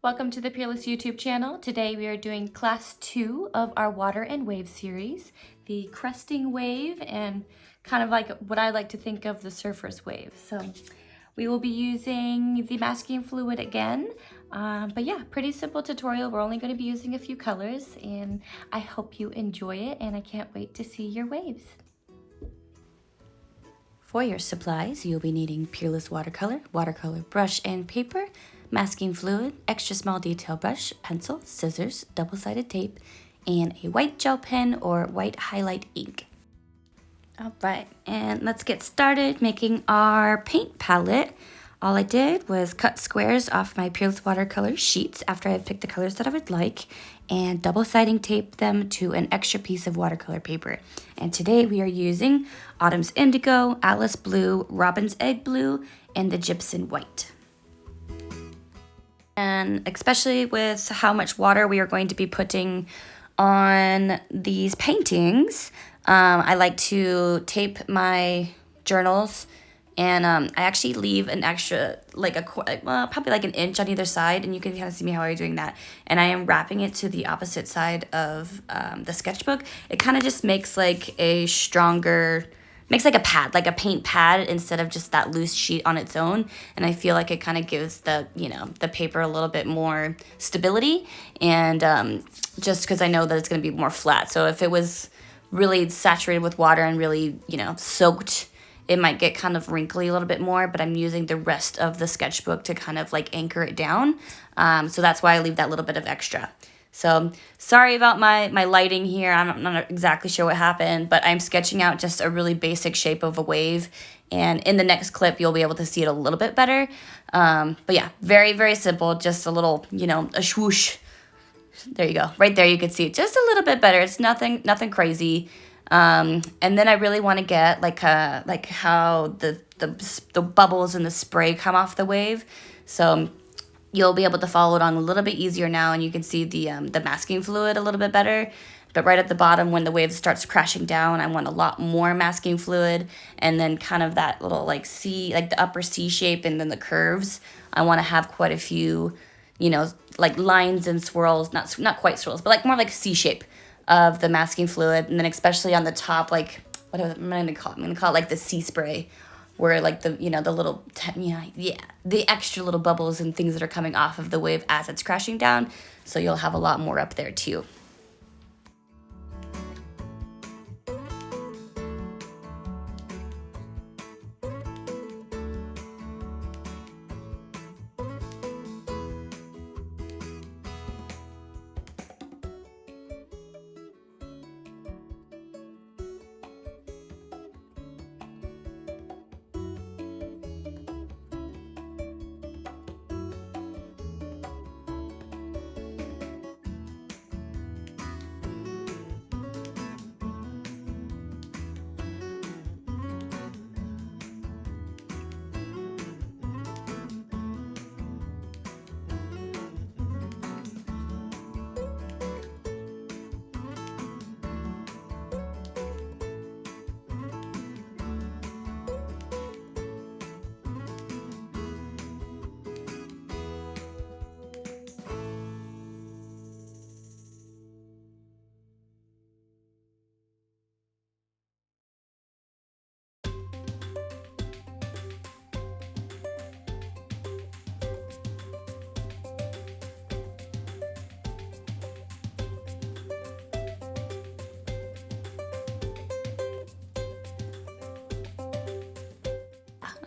Welcome to the Peerless YouTube channel. Today we are doing class 2 of our water and wave series, the cresting wave and kind of like what I like to think of the surfer's wave. So we will be using the masking fluid again, but yeah, pretty simple tutorial. We're only going to be using a few colors and I hope you enjoy it and I can't wait to see your waves. For your supplies, you'll be needing Peerless Watercolor, watercolor brush and paper, masking fluid, extra small detail brush, pencil, scissors, double-sided tape, and a white gel pen or white highlight ink. All right, and let's get started making our paint palette. All I did was cut squares off my Peerless Watercolor sheets after I picked the colors that I would like and double-siding tape them to an extra piece of watercolor paper. And today we are using Autumn's Indigo, Alice Blue, Robin's Egg Blue, and the Gypsum White. And especially with how much water we are going to be putting on these paintings, I like to tape my journals, and I actually leave an extra, like probably like an inch on either side, and you can kind of see me how I'm doing that. And I am wrapping it to the opposite side of the sketchbook. It kind of just makes like a stronger, makes like a pad, like a paint pad instead of just that loose sheet on its own. And I feel like it kind of gives the, the paper a little bit more stability, and just because I know that it's going to be more flat. So if it was really saturated with water and really, soaked, it might get kind of wrinkly a little bit more, but I'm using the rest of the sketchbook to kind of like anchor it down. So that's why I leave that little bit of extra. So sorry about my lighting here. I'm not exactly sure what happened, but I'm sketching out just a really basic shape of a wave. And in the next clip, you'll be able to see it a little bit better. But yeah, very, very simple. Just a little, a swoosh. There you go. Right there, you can see it just a little bit better. It's nothing crazy. And then I really want to get like how the bubbles and the spray come off the wave. So you'll be able to follow it on a little bit easier now, and you can see the masking fluid a little bit better. But right at the bottom, when the wave starts crashing down, I want a lot more masking fluid, and then kind of that little like C, like the upper C shape, and then the curves. I want to have quite a few, like lines and swirls, not quite swirls, but like more like C shape of the masking fluid, and then especially on the top, like what am I gonna call it? I'm gonna call it like the sea spray, where like the the little the extra little bubbles and things that are coming off of the wave as it's crashing down. So you'll have a lot more up there too.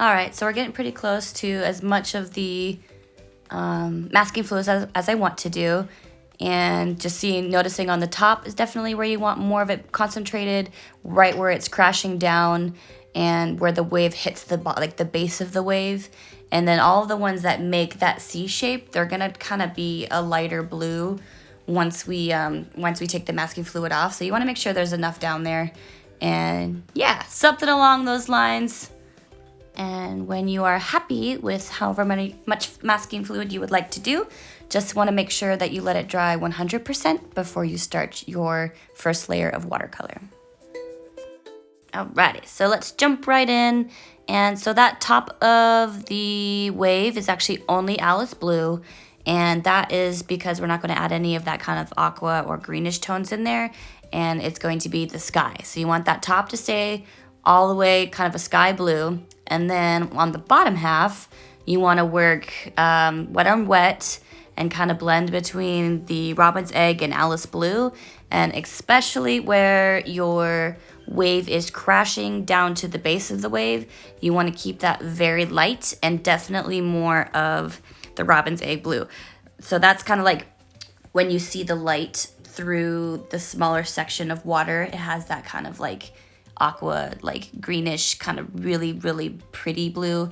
All right, so we're getting pretty close to as much of the masking fluids as I want to do. And just noticing on the top is definitely where you want more of it concentrated, right where it's crashing down and where the wave hits the base of the wave. And then all of the ones that make that C shape, they're gonna kind of be a lighter blue once we take the masking fluid off. So you want to make sure there's enough down there, and yeah, something along those lines. And when you are happy with however much masking fluid you would like to do, just want to make sure that you let it dry 100% before you start your first layer of watercolor. Alrighty, so let's jump right in. And so that top of the wave is actually only Alice Blue, And that is because we're not going to add any of that kind of aqua or greenish tones in there, and it's going to be the sky. So you want that top to stay all the way kind of a sky blue, and then on the bottom half, you want to work wet on wet and kind of blend between the robin's egg and Alice blue, and especially where your wave is crashing down to the base of the wave, you want to keep that very light and definitely more of the robin's egg blue. So that's kind of like when you see the light through the smaller section of water, it has that kind of like aqua, like greenish, kind of really, really pretty blue.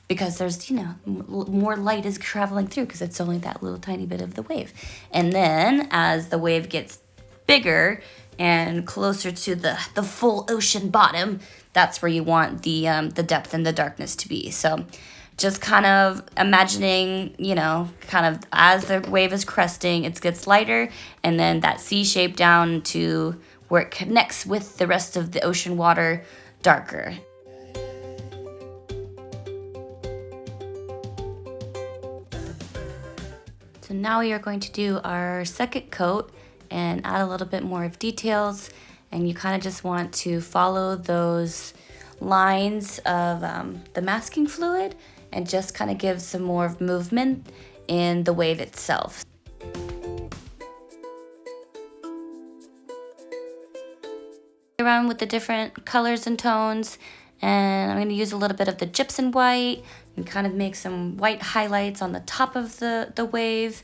Because there's, you know, more light is traveling through because it's only that little tiny bit of the wave. And then as the wave gets bigger and closer to the full ocean bottom, that's where you want the depth and the darkness to be. So just kind of imagining, you know, kind of as the wave is cresting, it gets lighter, and then that C shape down to where it connects with the rest of the ocean water darker. So now we are going to do our second coat and add a little bit more of details, and you kind of just want to follow those lines of the masking fluid and just kind of give some more movement in the wave itself. Around with the different colors and tones, and I'm going to use a little bit of the gypsum white and kind of make some white highlights on the top of the wave.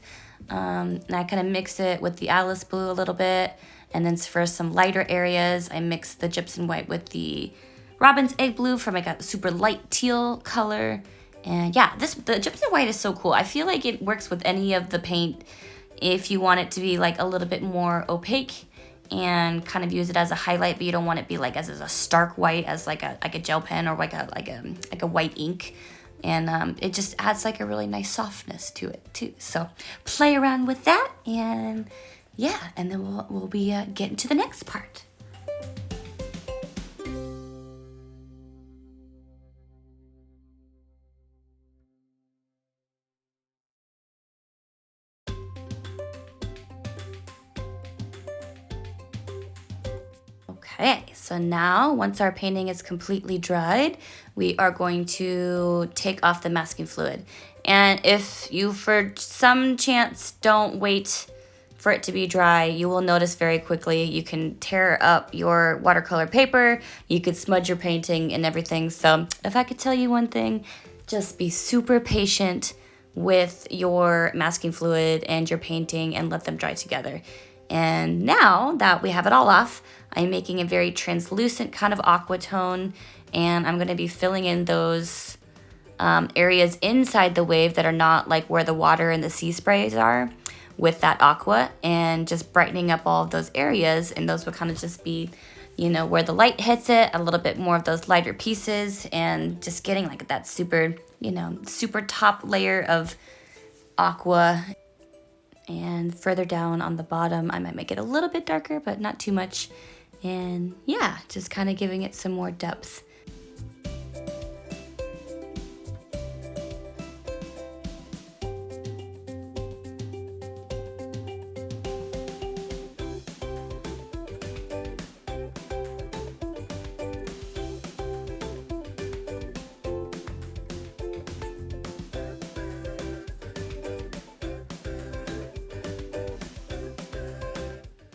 And I kind of mix it with the Alice blue a little bit, and then for some lighter areas I mix the gypsum white with the robin's egg blue for like a super light teal color. And yeah, the gypsum white is so cool. I feel like it works with any of the paint if you want it to be like a little bit more opaque and kind of use it as a highlight, but you don't want it to be like as a stark white as like a gel pen or like a white ink. And it just adds like a really nice softness to it too. So play around with that, and yeah, and then we'll be getting to the next part. Okay, so now once our painting is completely dried, we are going to take off the masking fluid. And if you, for some chance, don't wait for it to be dry, you will notice very quickly you can tear up your watercolor paper, you could smudge your painting and everything. So if I could tell you one thing, just be super patient with your masking fluid and your painting and let them dry together. And now that we have it all off, I'm making a very translucent kind of aqua tone, and I'm going to be filling in those areas inside the wave that are not like where the water and the sea sprays are with that aqua, and just brightening up all of those areas. And those will kind of just be, you know, where the light hits it, a little bit more of those lighter pieces, and just getting like that super, you know, super top layer of aqua. And further down on the bottom, I might make it a little bit darker, but not too much. And yeah, just kind of giving it some more depth.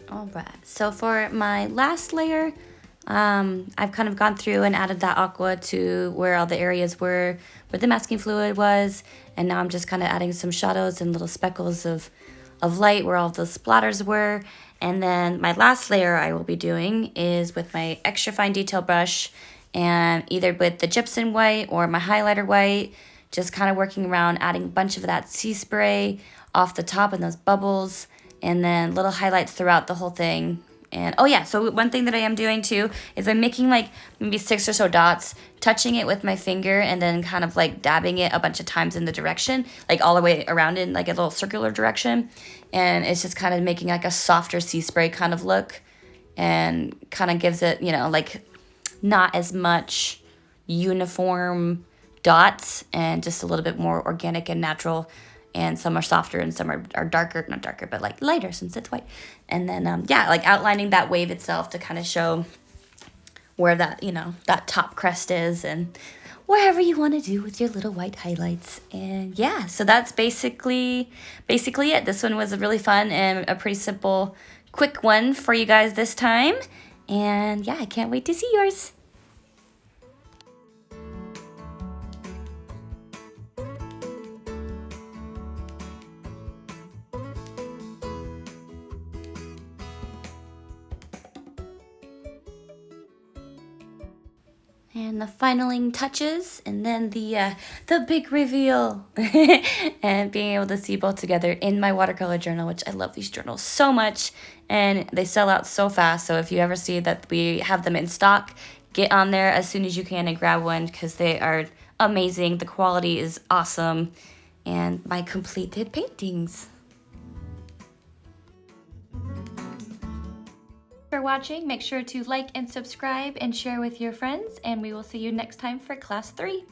All right, so for my last layer, I've kind of gone through and added that aqua to where all the areas were, where the masking fluid was, and now I'm just kind of adding some shadows and little speckles of light where all those splatters were. And then my last layer I will be doing is with my extra fine detail brush, and either with the gypsum white or my highlighter white, just kind of working around, adding a bunch of that sea spray off the top and those bubbles, and then little highlights throughout the whole thing. And oh yeah, so one thing that I am doing too is I'm making like maybe 6 or so dots, touching it with my finger, and then kind of like dabbing it a bunch of times in the direction, like all the way around in like a little circular direction. And it's just kind of making like a softer sea spray kind of look, and kind of gives it, you know, like not as much uniform dots and just a little bit more organic and natural and some are softer and some are darker, not darker, but like lighter since it's white. And then, yeah, like outlining that wave itself to kind of show where that, you know, that top crest is and wherever you want to do with your little white highlights. And yeah, so that's basically it. This one was really fun and a pretty simple, quick one for you guys this time. And yeah, I can't wait to see yours. And the finaling touches, and then the big reveal, and being able to see both together in my watercolor journal, which I love these journals so much, and they sell out so fast. So if you ever see that we have them in stock, get on there as soon as you can and grab one because they are amazing. The quality is awesome, and my completed paintings. For watching, make sure to like and subscribe and share with your friends, and we will see you next time for class 3.